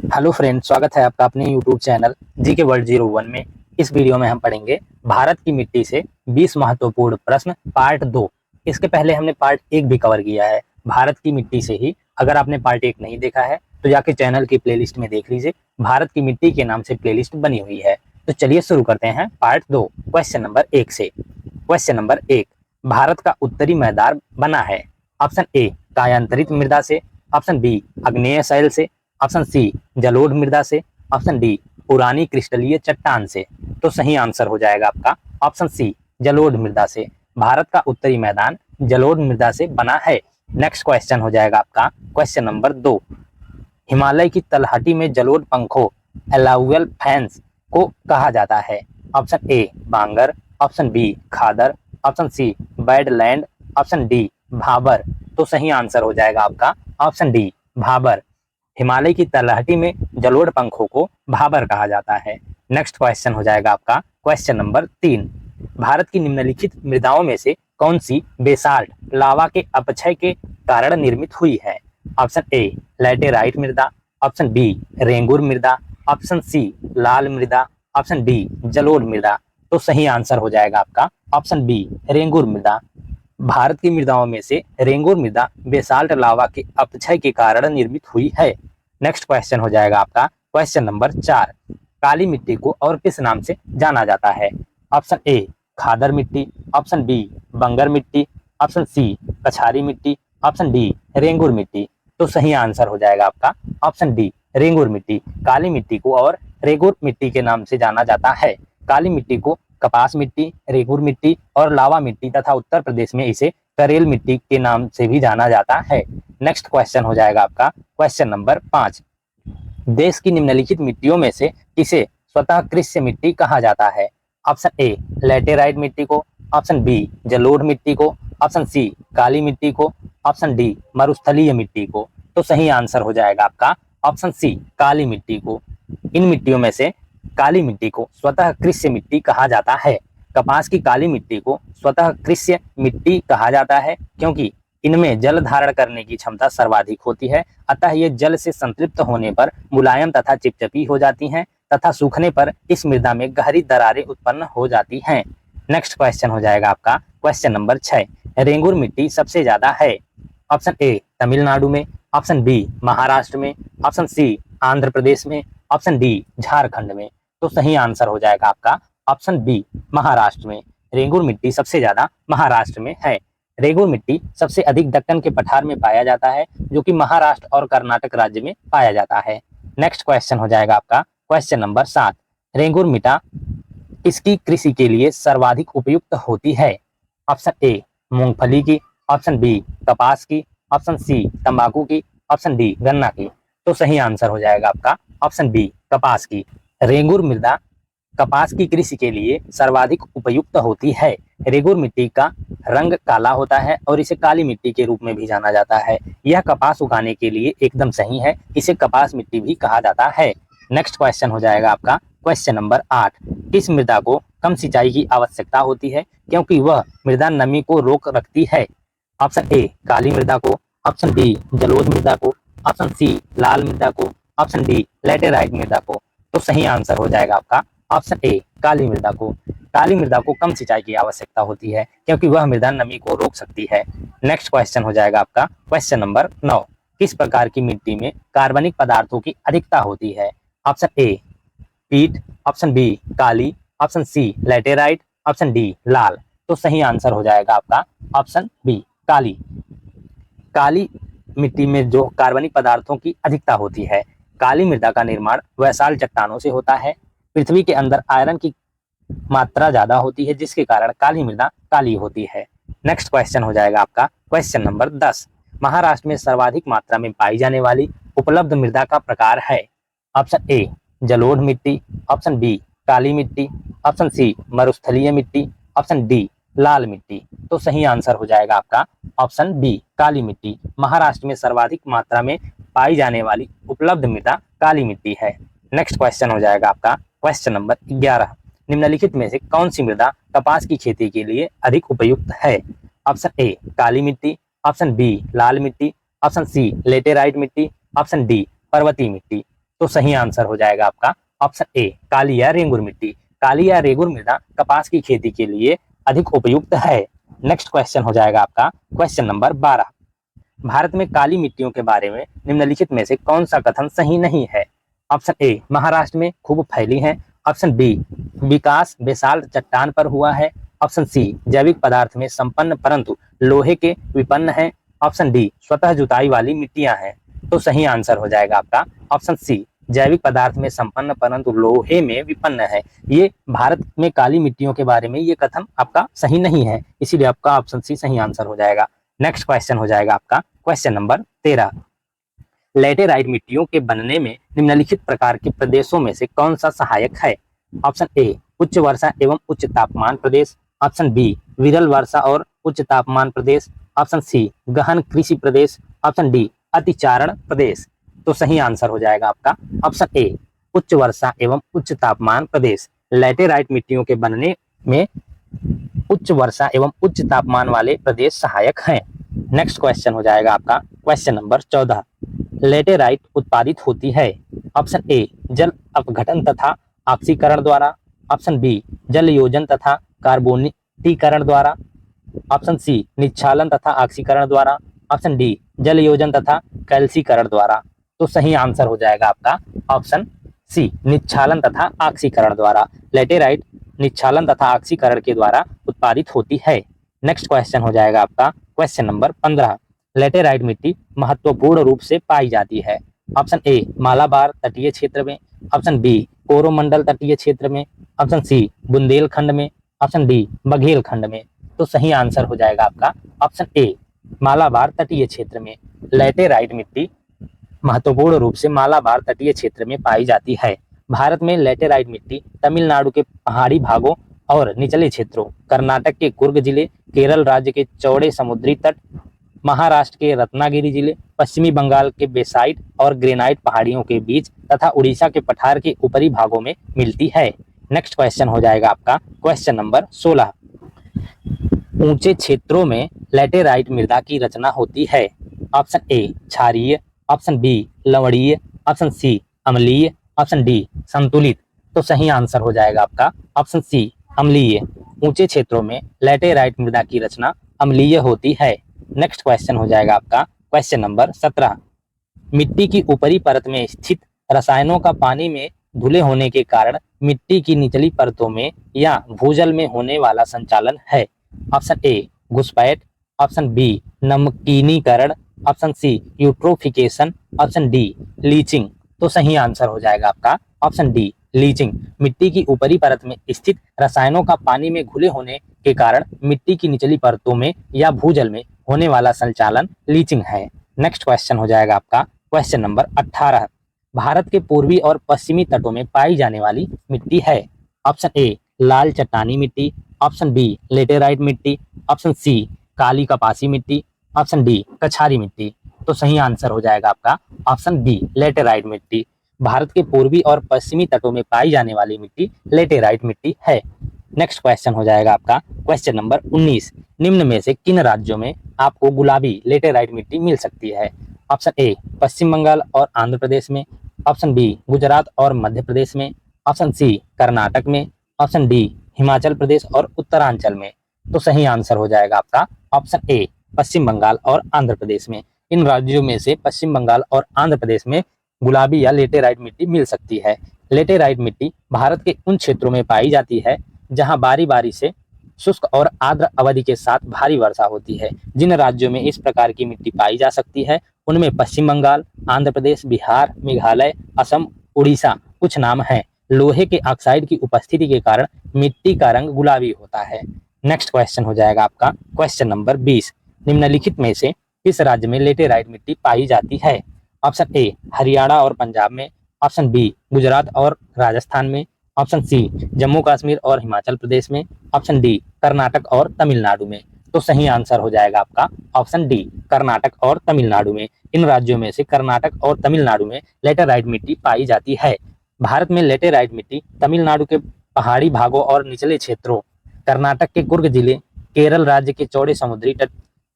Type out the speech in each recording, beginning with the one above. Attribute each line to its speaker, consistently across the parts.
Speaker 1: Hello friend, स्वागत है आपका अपने यूट्यूब चैनल जी के वर्ल्ड 01 में। इस वीडियो में हम पढ़ेंगे भारत की मिट्टी से 20 महत्वपूर्ण प्रश्न पार्ट 2। इसके पहले हमने पार्ट 1 भी कवर किया है भारत की मिट्टी से ही। अगर आपने पार्ट 1 नहीं देखा है तो जाके चैनल की प्लेलिस्ट में देख लीजिए, भारत की मिट्टी के नाम से प्लेलिस्ट बनी हुई है। तो चलिए शुरू करते हैं पार्ट 2 क्वेश्चन नंबर 1 से। क्वेश्चन नंबर 1, भारत का उत्तरी मैदान बना है। ऑप्शन ए कायांतरित मृदा से, ऑप्शन बी आग्नेय शैल से, ऑप्शन सी जलोढ़ मृदा से, ऑप्शन डी पुरानी क्रिस्टलीय चट्टान से। तो सही आंसर हो जाएगा आपका ऑप्शन सी जलोढ़ मृदा से। भारत का उत्तरी मैदान जलोढ़ मृदा से बना है। नेक्स्ट क्वेश्चन हो जाएगा आपका क्वेश्चन नंबर 2, हिमालय की तलहटी में जलोढ़ पंखों एलाउअल फैंस को कहा जाता है। Option A bangar, option B khadar, option C badland, option D bhabar. तो सही आंसर हो जाएगा आपका ऑप्शन डी भाबर। हिमालय की तलहटी में जलोढ़ पंखों को भाबर कहा जाता है। नेक्स्ट क्वेश्चन हो जाएगा आपका क्वेश्चन नंबर 3, भारत की निम्नलिखित मृदाओं में से कौन सी बेसाल्ट लावा के अपक्षय के कारण निर्मित हुई है। ऑप्शन ए लैटेराइट मृदा, ऑप्शन बी रेंगुर मृदा, ऑप्शन सी लाल मृदा, ऑप्शन डी जलोढ़ मृदा। तो सही आंसर हो जाएगा आपका ऑप्शन बी रेंगुर मृदा। भारत की मृदाओं में से रेंगुर मृदा बेसाल्ट लावा के अपक्षय के कारण निर्मित हुई है। नेक्स्ट क्वेश्चन हो जाएगा आपका क्वेश्चन नंबर 4, काली मिट्टी को और किस नाम से जाना जाता है। ऑप्शन ए खादर मिट्टी, ऑप्शन बी बंगर मिट्टी, ऑप्शन सी कछारी मिट्टी, ऑप्शन डी रेंगुर मिट्टी। तो सही आंसर हो जाएगा आपका ऑप्शन डी रेंगुर मिट्टी। काली मिट्टी को और रेंगुर मिट्टी के नाम से जाना जाता है। काली मिट्टी को कपास मिट्टी, रेंगुर मिट्टी और लावा मिट्टी तथा उत्तर प्रदेश में इसे करेल मिट्टी के नाम से भी जाना जाता है। नेक्स्ट क्वेश्चन हो जाएगा आपका क्वेश्चन नंबर 5, देश की निम्नलिखित मिट्टियों में से किसे स्वतः कृष्य मिट्टी कहा जाता है। ऑप्शन ए लैटेराइट मिट्टी को, ऑप्शन बी जलोढ़ मिट्टी को, ऑप्शन सी काली मिट्टी को, ऑप्शन डी मरुस्थलीय मिट्टी को। तो सही आंसर हो जाएगा आपका ऑप्शन सी काली मिट्टी को। इन मिट्टियों में से काली मिट्टी को स्वतः कृष्य मिट्टी कहा जाता है। कपास की काली मिट्टी को स्वतः कृष्य मिट्टी कहा जाता है क्योंकि इनमें जल धारण करने की क्षमता सर्वाधिक होती है, अतः ये जल से संतृप्त होने पर मुलायम तथा चिपचिपी हो जाती हैं तथा सूखने पर इस मृदा में गहरी दरारें उत्पन्न हो जाती हैं। नेक्स्ट क्वेश्चन हो जाएगा आपका क्वेश्चन नंबर 6, रेंगुर मिट्टी सबसे ज्यादा है। ऑप्शन ए तमिलनाडु में, ऑप्शन बी महाराष्ट्र में, ऑप्शन सी आंध्र प्रदेश में, ऑप्शन डी झारखंड में। तो सही आंसर हो जाएगा आपका ऑप्शन बी महाराष्ट्र में। रेंगुर मिट्टी सबसे ज्यादा महाराष्ट्र में है। रेंगुर मिट्टी सबसे अधिक दक्कन के पठार में पाया जाता है जो कि महाराष्ट्र और कर्नाटक राज्य में पाया जाता है। नेक्स्ट क्वेश्चन हो जाएगा आपका क्वेश्चन नंबर 7, रेंगुर मिट्टी इसकी कृषि के लिए सर्वाधिक उपयुक्त होती है। ऑप्शन ए मूंगफली की, ऑप्शन बी कपास की, ऑप्शन सी तंबाकू की, ऑप्शन डी गन्ना की। तो सही आंसर हो जाएगा आपका ऑप्शन बी कपास की। रेंगुर मृदा कपास की कृषि के लिए सर्वाधिक उपयुक्त होती है। रेंगुर मिट्टी का रंग काला होता है और इसे काली मिट्टी के रूप में भी जाना जाता है। यह कपास उगाने के लिए एकदम सही है, इसे कपास मिट्टी भी कहा जाता है। नेक्स्ट क्वेश्चन हो जाएगा आपका क्वेश्चन नंबर 8, किस मृदा को कम सिंचाई की आवश्यकता होती है क्योंकि वह मृदा नमी को रोक रखती है। ऑप्शन ए काली मृदा को, ऑप्शन बी जलोढ़ मृदा को, ऑप्शन सी लाल मृदा को, ऑप्शन डी लैटेराइट मृदा को। तो सही आंसर हो जाएगा आपका ऑप्शन ए काली मृदा को। काली मृदा को कम सिंचाई की आवश्यकता होती है क्योंकि वह मृदा नमी को रोक सकती है। नेक्स्ट क्वेश्चन हो जाएगा आपका क्वेश्चन नंबर 9, किस प्रकार की मिट्टी में कार्बनिक पदार्थों की अधिकता होती है। Option A peat, option B काली, option C laterite, option D लाल। तो सही आंसर हो जाएगा आपका ऑप्शन बी काली। काली मिट्टी में जो कार्बनिक पदार्थों की अधिकता होती है। काली मृदा का निर्माण वैसाल चट्टानों से होता है। पृथ्वी के अंदर आयरन की मात्रा ज्यादा होती है जिसके कारण काली मृदा काली होती है। नेक्स्ट क्वेश्चन हो जाएगा आपका क्वेश्चन नंबर 10, महाराष्ट्र में सर्वाधिक मात्रा में पाई जाने वाली उपलब्ध मृदा का प्रकार है। ऑप्शन ए जलोढ़ मिट्टी, ऑप्शन बी काली मिट्टी, ऑप्शन सी मरुस्थलीय मिट्टी, ऑप्शन डी लाल मिट्टी। तो सही आंसर हो जाएगा आपका ऑप्शन बी काली मिट्टी। महाराष्ट्र में सर्वाधिक मात्रा में पाई जाने वाली उपलब्ध मृदा काली मिट्टी है। नेक्स्ट क्वेश्चन हो जाएगा आपका क्वेश्चन नंबर 11, निम्नलिखित में से कौन सी मृदा कपास की खेती के लिए अधिक उपयुक्त है। ऑप्शन ए काली मिट्टी, ऑप्शन बी लाल मिट्टी, ऑप्शन सी लेटेराइट मिट्टी, ऑप्शन डी पर्वतीय मिट्टी। तो सही आंसर हो जाएगा आपका ऑप्शन ए काली या रेंगुर मिट्टी। काली या रेंगुर मृदा कपास की खेती के लिए अधिक उपयुक्त है। नेक्स्ट क्वेश्चन हो जाएगा आपका क्वेश्चन नंबर 12। भारत में काली मिट्टियों के बारे में निम्नलिखित में से कौन सा कथन सही नहीं है? ऑप्शन ए महाराष्ट्र में खूब फैली है। ऑप्शन बी विकास बेसाल्ट चट्टान पर हुआ है। ऑप्शन सी जैविक पदार्थ में संपन्न परंतु लोहे के विपन्न है। ऑप्शन डी स्वतः जुताई वाली मिट्टियां हैं। तो सही आंसर हो जाएगा आपका ऑप्शन सी जैविक पदार्थ में संपन्न परंतु लोहे में विपन्न है। ये भारत में काली मिट्टियों के बारे में ये कथन आपका सही नहीं है, इसीलिए आपका ऑप्शन सी सही आंसर हो जाएगा। नेक्स्ट क्वेश्चन हो जाएगा आपका क्वेश्चन नंबर 13। लैटेराइट मिट्टियों के बनने में निम्नलिखित प्रकार के प्रदेशों में से कौन सा सहायक है? ऑप्शन ए उच्च वर्षा एवं उच्च तापमान प्रदेश। ऑप्शन बी विरल वर्षा और उच्च तापमान प्रदेश। ऑप्शन सी गहन कृषि प्रदेश। ऑप्शन डी अतिचारण प्रदेश। तो सही आंसर हो जाएगा आपका ऑप्शन ए उच्च वर्षा एवं उच्च तापमान प्रदेश। लैटेराइट मिट्टियों के बनने में उच्च वर्षा एवं उच्च तापमान वाले प्रदेश सहायक हैं। नेक्स्ट क्वेश्चन हो जाएगा आपका क्वेश्चन नंबर 14। लैटेराइट उत्पादित होती है। ऑप्शन ए जल अपघटन तथा ऑक्सीकरण द्वारा। ऑप्शन बी जल योजन तथा कार्बोनिटीकरण द्वारा। ऑप्शन सी निच्छालन तथा ऑक्सीकरण द्वारा। ऑप्शन डी जल योजन तथा कैल्सीकरण द्वारा। तो सही आंसर हो जाएगा आपका ऑप्शन सी निच्छालन तथा ऑक्सीकरण द्वारा। लैटेराइट निच्छालन तथा ऑक्सीकरण के द्वारा उत्पादित होती है। नेक्स्ट क्वेश्चन हो जाएगा आपका क्वेश्चन नंबर 15। लैटेराइट मिट्टी महत्वपूर्ण रूप से पाई जाती है। ऑप्शन ए मालाबार तटीय क्षेत्र में। ऑप्शन बी कोरोमंडल तटीय क्षेत्र में। ऑप्शन सी बुंदेलखंड में। ऑप्शन डी बघेलखंड में। तो सही आंसर हो जाएगा आपका ऑप्शन ए मालाबार तटीय क्षेत्र में। लैटेराइट मिट्टी महत्वपूर्ण रूप से मालाबार तटीय क्षेत्र में पाई जाती है। भारत में लैटेराइट मिट्टी तमिलनाडु के पहाड़ी भागों और निचले क्षेत्रों, कर्नाटक के कुर्ग जिले, केरल राज्य के चौड़े समुद्री तट, महाराष्ट्र के रत्नागिरी जिले, पश्चिमी बंगाल के बेसाइट और ग्रेनाइट पहाड़ियों के बीच तथा उड़ीसा के पठार के ऊपरी भागों में मिलती है। नेक्स्ट क्वेश्चन हो जाएगा आपका क्वेश्चन नंबर 16। ऊंचे क्षेत्रों में लैटेराइट मृदा की रचना होती है। ऑप्शन ए क्षारीय। ऑप्शन बी लवणीय। ऑप्शन सी अम्लीय। ऑप्शन डी संतुलित। तो सही आंसर हो जाएगा आपका ऑप्शन सी अम्लीय। ऊंचे क्षेत्रों में लैटेराइट मृदा की रचना अम्लीय होती है। नेक्स्ट क्वेश्चन हो जाएगा आपका क्वेश्चन नंबर 17। मिट्टी की ऊपरी परत में स्थित रसायनों का पानी में धुले होने के कारण मिट्टी की निचली परतों में या भूजल में होने वाला संचालन है। ऑप्शन ए घुसपैठ। ऑप्शन बी नमकीनीकरण। Option C eutrophication. Option D leaching. तो सही आंसर हो जाएगा आपका ऑप्शन डी लीचिंग। मिट्टी की ऊपरी परत में स्थित रसायनों का पानी में घुले होने के कारण मिट्टी की निचली परतों में या भूजल में होने वाला संचालन लीचिंग है। नेक्स्ट क्वेश्चन हो जाएगा आपका क्वेश्चन नंबर 18। भारत के पूर्वी और पश्चिमी तटों में पाई जाने वाली मिट्टी है। ऑप्शन ए लाल चट्टानी मिट्टी। ऑप्शन बी लेटेराइट मिट्टी। ऑप्शन सी काली कपासी मिट्टी। ऑप्शन डी कछारी मिट्टी। तो सही आंसर हो जाएगा आपका ऑप्शन बी लेटेराइट मिट्टी। भारत के पूर्वी और पश्चिमी तटों में पाई जाने वाली मिट्टी लेटेराइट मिट्टी है। नेक्स्ट क्वेश्चन हो जाएगा आपका क्वेश्चन नंबर 19। निम्न में से किन राज्यों में आपको गुलाबी लेटेराइट मिट्टी मिल सकती है? ऑप्शन ए पश्चिम बंगाल और आंध्र प्रदेश में। ऑप्शन बी गुजरात और मध्य प्रदेश में। ऑप्शन सी कर्नाटक में। ऑप्शन डी हिमाचल प्रदेश और उत्तरांचल में। तो सही आंसर हो जाएगा आपका ऑप्शन ए पश्चिम बंगाल और आंध्र प्रदेश में। इन राज्यों में से पश्चिम बंगाल और आंध्र प्रदेश में गुलाबी या लेटेराइट मिट्टी मिल सकती है। लेटेराइट मिट्टी भारत के उन क्षेत्रों में पाई जाती है जहां बारी बारी से शुष्क और आर्द्र अवधि के साथ भारी वर्षा होती है। जिन राज्यों में इस प्रकार की मिट्टी पाई जा सकती है उनमें पश्चिम बंगाल, आंध्र प्रदेश, बिहार, मेघालय, असम, उड़ीसा कुछ नाम हैं। लोहे के ऑक्साइड की उपस्थिति के कारण मिट्टी का रंग गुलाबी होता है। नेक्स्ट क्वेश्चन हो जाएगा आपका क्वेश्चन नंबर 20। निम्नलिखित में से किस राज्य में लेटेराइट मिट्टी पाई जाती है? ऑप्शन ए हरियाणा और पंजाब में। ऑप्शन बी गुजरात और राजस्थान में। ऑप्शन सी जम्मू कश्मीर और हिमाचल प्रदेश में। ऑप्शन डी कर्नाटक और तमिलनाडु में। तो सही आंसर हो जाएगा आपका ऑप्शन डी कर्नाटक और तमिलनाडु में। इन राज्यों में से कर्नाटक और तमिलनाडु में लेटेराइट मिट्टी पाई जाती है। भारत में लेटेराइट मिट्टी तमिलनाडु के पहाड़ी भागों और निचले क्षेत्रों, कर्नाटक के कुर्ग जिले, केरल राज्य के चौड़े समुद्री तट,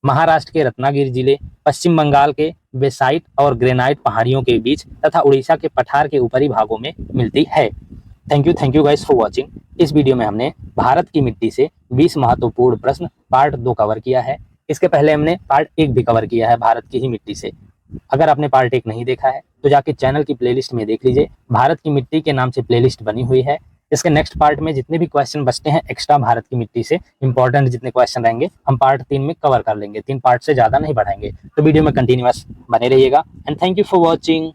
Speaker 1: महाराष्ट्र के रत्नागिरी जिले, पश्चिम बंगाल के बेसाइट और ग्रेनाइट पहाड़ियों के बीच तथा उड़ीसा के पठार के ऊपरी भागों में मिलती है। Thank you guys for watching. इस वीडियो में हमने भारत की मिट्टी से 20 महत्वपूर्ण प्रश्न पार्ट 2 कवर किया है। इसके पहले हमने पार्ट 1 भी कवर किया है भारत की ही मिट्टी से। अगर आपने पार्ट 1 नहीं देखा है तो जाके चैनल की प्लेलिस्ट में देख लीजिए, भारत की मिट्टी के नाम से प्लेलिस्ट बनी हुई है। इसके नेक्स्ट पार्ट में जितने भी क्वेश्चन बचते हैं एक्स्ट्रा भारत की मिट्टी से इंपॉर्टेंट जितने क्वेश्चन रहेंगे हम पार्ट 3 में कवर कर लेंगे। 3 पार्ट से ज्यादा नहीं बढ़ाएंगे, तो वीडियो में कंटिन्यूअस बने रहिएगा and thank you for watching.